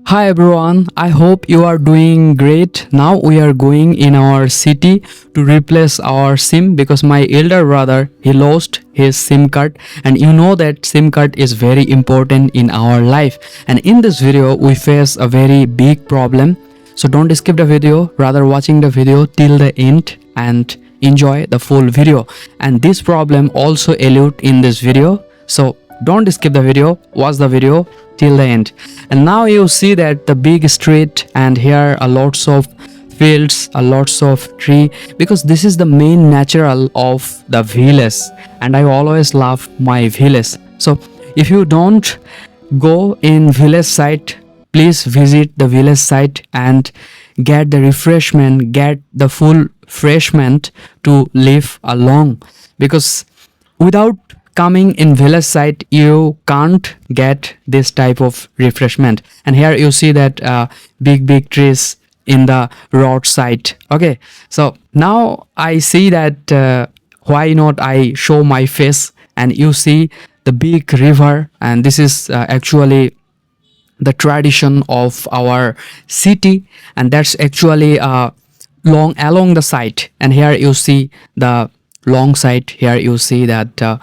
Hi everyone, I hope you are doing great. Now we are going in our city to replace our SIM because my elder brother he lost his SIM card, and you know that SIM card is very important in our life, and in this video we face a very big problem. So don't skip the video, rather watching the video till the end and enjoy the full video. And this problem also elude in this video, so don't skip the video, watch the video till the end. And now you see that the big street, and here are lots of fields, a lots of tree, because this is the main natural of the village, and I always love my village. So if you don't go in village side, please visit the village side and get the refreshment, get the full refreshment to live along, because without coming in village side you can't get this type of refreshment. And here you see that big trees in the roadside. Okay, so now I see that why not I show my face, and you see the big river, and this is actually the tradition of our city, and that's actually long along the side. And here you see the long side, here you see that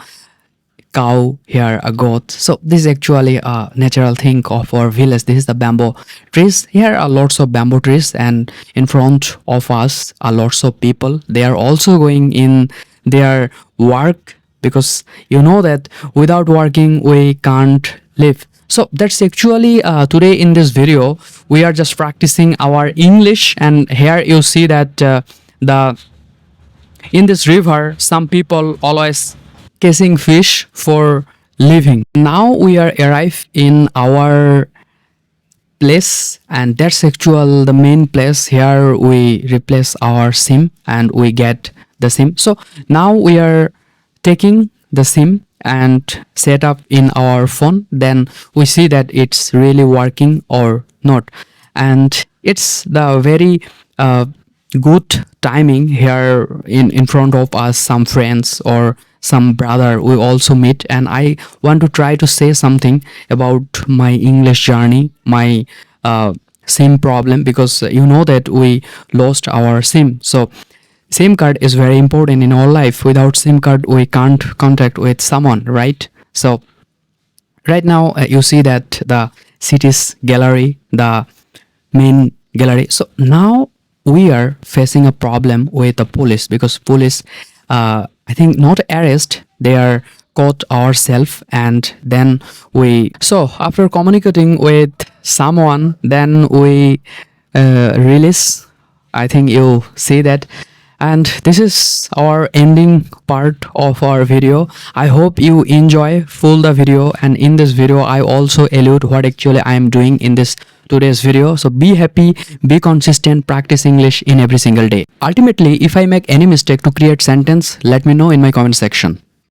cow, here a goat. So this is actually a natural thing of our village. This is the bamboo trees. Here are lots of bamboo trees, and in front of us are lots of people. They are also going in their work, because you know that without working we can't live. So that's actually today in this video we are just practicing our English. And here you see that the in this river some people always catching fish for living. Now we are arrived in our place, and that's actual the main place. Here we replace our SIM and we get the SIM. So now we are taking the SIM and set up in our phone, then we see that it's really working or not. And it's the very good timing. Here in front of us some friends or some brother we also meet, and I want to try to say something about my English journey, my SIM problem, because you know that we lost our SIM. So SIM card is very important in our life. Without SIM card we can't contact with someone, right? So right now you see that the city's gallery, the main gallery. So now we are facing a problem with the police, because police I think not arrest, they are caught ourselves. And then we, so after communicating with someone, then we release, I think you see that. And this is our ending part of our video. I hope you enjoy full the video, and in this video I also allude what actually I am doing in this today's video. So be happy, be consistent, practice English in every single day. Ultimately, if I make any mistake to create sentence, let me know in my comment section.